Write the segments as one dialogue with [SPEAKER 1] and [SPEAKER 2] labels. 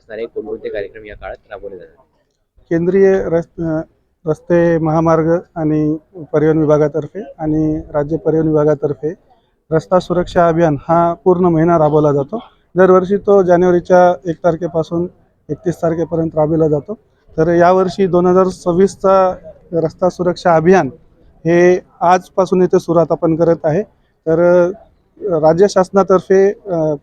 [SPEAKER 1] असणारे कोणकोणते कार्यक्रम या काळात राबवले जातात?
[SPEAKER 2] केंद्रीय रस्ते महामार्ग आणि परिवहन विभागातर्फे आणि राज्य परिवहन विभागातर्फे रस्ता सुरक्षा अभियान हा पूर्ण महिना राबवला जातो। दरवर्षी तो जानेवारीच्या 1 तारखेपासून 31 तारखेपर्यंत राबविला जातो। तर यावर्षी 2026चा रस्ता सुरक्षा अभियान हे आजपासून इथे सुरुवात आपण करत आहे। तर राज्य शासनातर्फे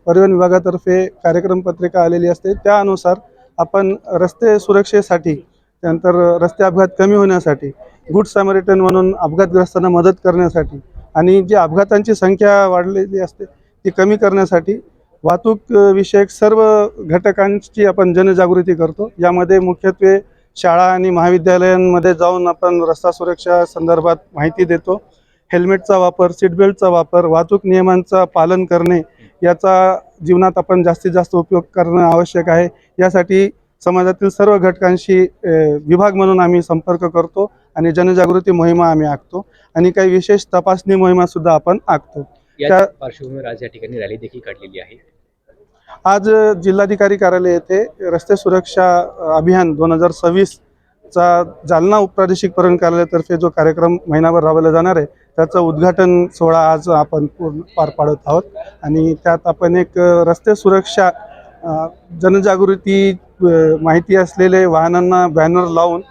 [SPEAKER 2] परिवहन विभागातर्फे कार्यक्रम पत्रिका आलेली असते, त्यानुसार आपण रस्ते सुरक्षेसाठी, त्यानंतर रस्ते अपघात कमी होण्यासाठी, गुड समरिटन म्हणून अपघातग्रस्तांना मदत करण्यासाठी आणि जी अपघातांची संख्या वाढलेली असते ती कमी करण्यासाठी वाहतूक विषयक सर्व घटकांची आपण जनजागृती करतो। यामध्ये मुख्यत्वे शाळा आणि महाविद्यालयांमध्ये जाऊन आपण रस्ता सुरक्षा संदर्भात माहिती देतो। हेल्मेटचा वापर, सीट बेल्टचा वापर, वाहतूक नियमांचा पालन करणे याचा जीवनात आपण जास्तीत जास्त उपयोग करणं आवश्यक आहे। यासाठी समाजातील सर्व घटकांशी विभाग म्हणून आम्ही संपर्क करतो आणि जनजागृती मोहिमा आम्ही आखतो आणि काही विशेष तपासणी मोहिमा सुद्धा आपण आखतो।
[SPEAKER 1] या पार्श्वभूमीवर आज या ठिकाणी रॅली देखील काढलेली आहे।
[SPEAKER 2] आज जिल्हाधिकारी कार्यालय येथे रस्ते सुरक्षा अभियान 2026 चा जालना उपप्रादेशिक परिवहन कार्यालयातर्फे जो कार्यक्रम महिनाभर राबवला जाणार आहे त्याचं उद्घाटन सोहळा आज आपण पार पाडत आहोत आणि त्यात आपण एक रस्ते सुरक्षा जनजागृती माहिती असलेले वाहनांना बॅनर लावून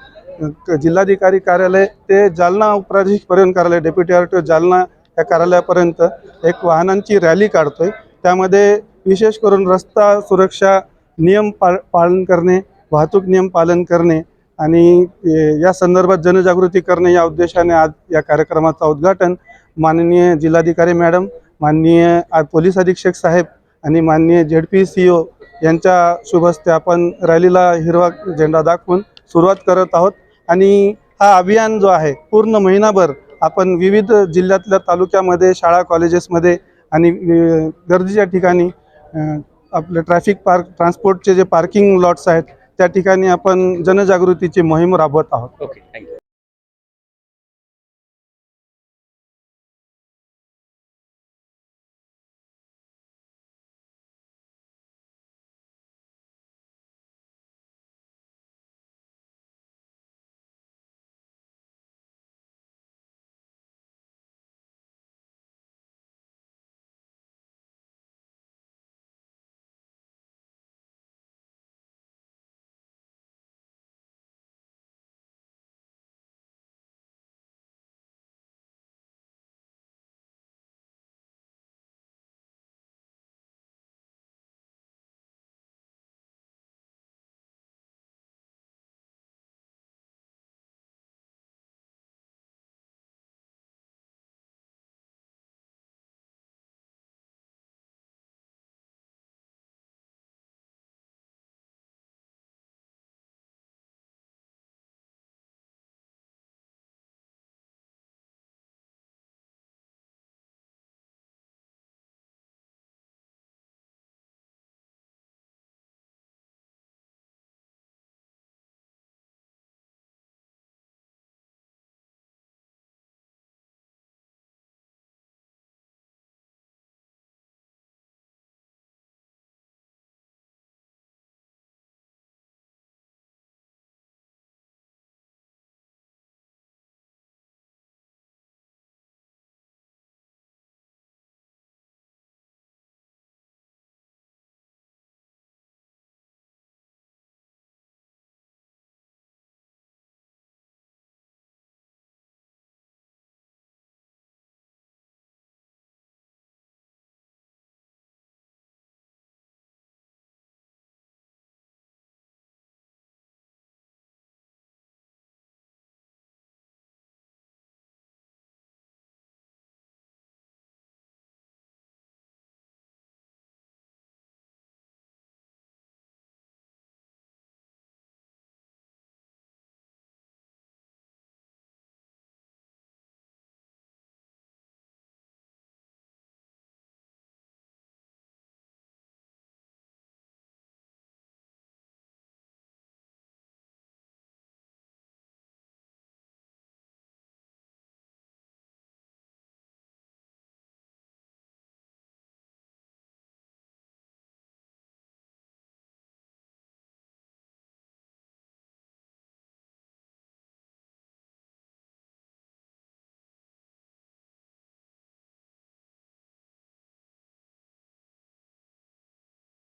[SPEAKER 2] जिल्हाधिकारी कार्यालय ते जालना उपप्रादेशिक परिवहन कार्यालय डेप्युटी आरटीओ जालना या कार्यालयापर्यंत एक वाहनांची रॅली काढतोय। त्यामध्ये विशेष करून रस्ता सुरक्षा नियम पालन करणे, वाहतूक नियम पालन करणे आणि या संदर्भात जनजागृती करणे या उद्देशाने आज या कार्यक्रमाचा उद्घाटन माननीय जिल्हाधिकारी मॅडम, माननीय पोलीस अधीक्षक साहेब आणि माननीय ZPCO यांच्या शुभ हस्ते आपण रॅलीला हिरवा झेंडा दाखवून सुरुवात करत आहोत। आणि हा अभियान जो आहे पूर्ण महिनाभर आपण विविध जिल्ह्यातल्या तालुक्यामध्ये, शाळा कॉलेजेसमध्ये आणि गर्दीच्या ठिकाणी आपले ट्रान्सपोर्टचे जे पार्किंग लॉट्स आहेत त्या ठिकाणी आपण जनजागृतीची मोहीम राबवत आहोत।
[SPEAKER 1] Okay, thank you.